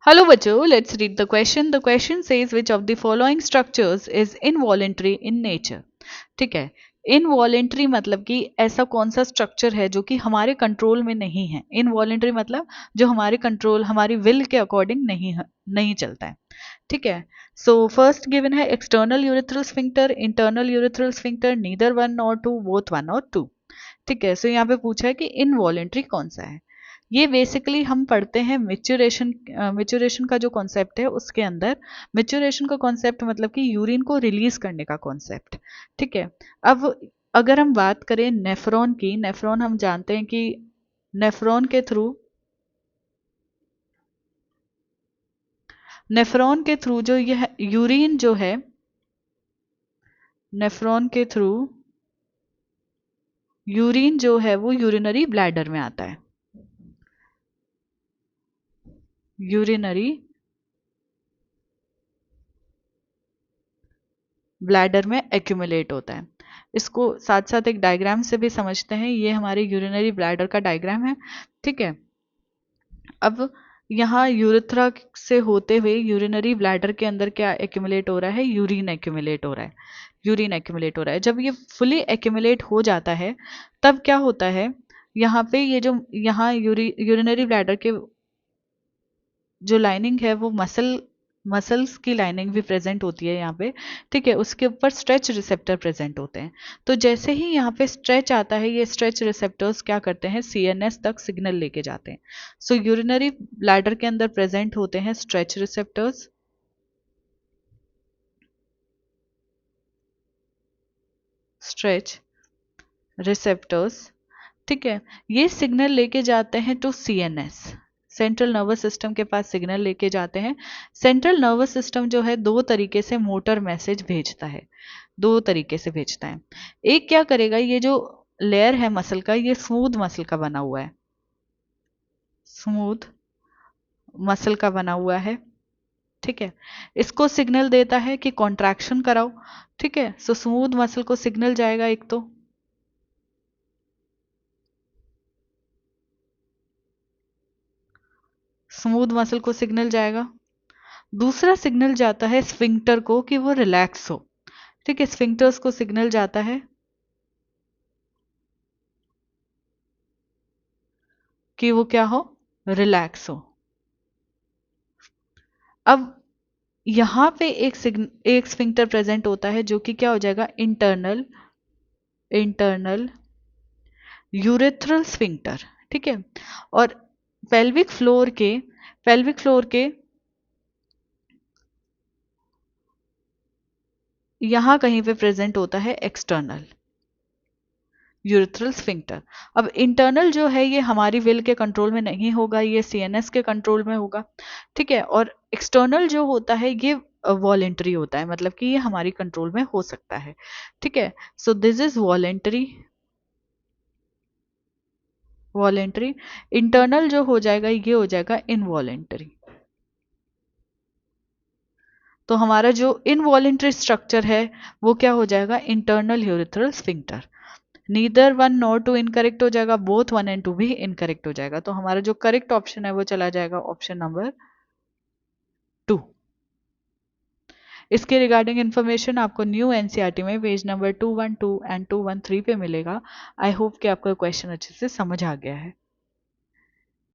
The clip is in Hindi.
Hello बच्चों, let's read the question. The question says which of the following structures is involuntary in nature. ठीक है, इनवॉलेंट्री मतलब कि ऐसा कौन सा स्ट्रक्चर है जो कि हमारे कंट्रोल में नहीं है. इनवॉलेंट्री मतलब जो हमारे कंट्रोल, हमारी विल के अकॉर्डिंग नहीं चलता है. ठीक है. सो फर्स्ट गिवन है external urethral sphincter, internal urethral sphincter, neither one और टू, बोथ वन और टू. ठीक है. सो यहाँ पे पूछा है कि इनवॉलेंट्री कौन सा है. ये बेसिकली हम पढ़ते हैं मिचुरेशन का जो कॉन्सेप्ट है उसके अंदर. मिचुरेशन का कॉन्सेप्ट मतलब कि यूरिन को रिलीज करने का कॉन्सेप्ट. ठीक है. अब अगर हम बात करें नेफ्रॉन की, नेफ्रॉन हम जानते हैं कि नेफ्रॉन के थ्रू जो यह यूरिन जो है, नेफ्रॉन के थ्रू यूरिन जो है वो यूरिनरी ब्लैडर में आता है. यूरिनरी ब्लैडर में एक्यूमुलेट होता है. इसको साथ साथ एक डायग्राम से भी समझते हैं. ये हमारे यूरिनरी ब्लैडर का डायग्राम है. ठीक है. अब यहाँ यूरेथ्रा से होते हुए यूरिनरी ब्लैडर के अंदर क्या एक्यूमुलेट हो रहा है, यूरिन एक्यूमुलेट हो रहा है. यूरिन एक्यूमुलेट हो रहा है. जब ये फुली एक्यूमुलेट हो जाता है तब क्या होता है, यहाँ पे ये जो यहाँ यूरिनरी ब्लैडर के जो लाइनिंग है वो मसल्स की लाइनिंग भी प्रेजेंट होती है यहाँ पे. ठीक है. उसके ऊपर स्ट्रेच रिसेप्टर प्रेजेंट होते हैं. तो जैसे ही यहाँ पे स्ट्रेच आता है, ये स्ट्रेच रिसेप्टर्स क्या करते हैं, सीएनएस तक सिग्नल लेके जाते हैं. सो यूरिनरी ब्लैडर के अंदर प्रेजेंट होते हैं स्ट्रेच रिसेप्टर्स. Stretch receptors. ठीक है. ये सिग्नल लेके जाते हैं to CNS, central nervous system के पास सिग्नल लेके जाते हैं. सेंट्रल नर्वस सिस्टम जो है दो तरीके से मोटर मैसेज भेजता है. दो तरीके से भेजता है. एक क्या करेगा, ये जो लेयर है मसल का, ये स्मूथ मसल का बना हुआ है. स्मूथ मसल का बना हुआ है. ठीक है. इसको सिग्नल देता है कि कॉन्ट्रैक्शन कराओ. ठीक है. सो स्मूथ मसल को सिग्नल जाएगा एक तो. स्मूथ मसल को सिग्नल जाएगा. दूसरा सिग्नल जाता है स्फिंक्टर को कि वो रिलैक्स हो. ठीक है. स्फिंक्टर्स को सिग्नल जाता है कि वो क्या हो, रिलैक्स हो. अब यहां पे एक स्फिंक्टर प्रेजेंट होता है जो कि क्या हो जाएगा, इंटरनल यूरेथ्रल स्फिंक्टर. ठीक है. और पेल्विक फ्लोर के यहां कहीं पे प्रेजेंट होता है एक्सटर्नल यूरेथ्रल स्फिंक्टर. अब इंटरनल जो है ये हमारी विल के कंट्रोल में नहीं होगा, ये सीएनएस के कंट्रोल में होगा. ठीक है. और एक्सटर्नल जो होता है ये वॉलेंटरी होता है, मतलब कि ये हमारी कंट्रोल में हो सकता है. ठीक है. So this is voluntary. Internal जो हो जाएगा ये हो जाएगा इनवॉलेंटरी. तो हमारा जो इनवॉलेंटरी स्ट्रक्चर है वो क्या हो जाएगा, internal urethral sphincter. Neither one nor two incorrect हो जाएगा, बोथ वन एंड टू भी इनकरेक्ट हो जाएगा. तो हमारा जो करेक्ट ऑप्शन है वो चला जाएगा ऑप्शन नंबर 2. इसके रिगार्डिंग इन्फॉर्मेशन आपको न्यू एनसीईआरटी में पेज नंबर 212 एंड 213 पे मिलेगा. आई होप कि आपका क्वेश्चन अच्छे से समझ आ गया है.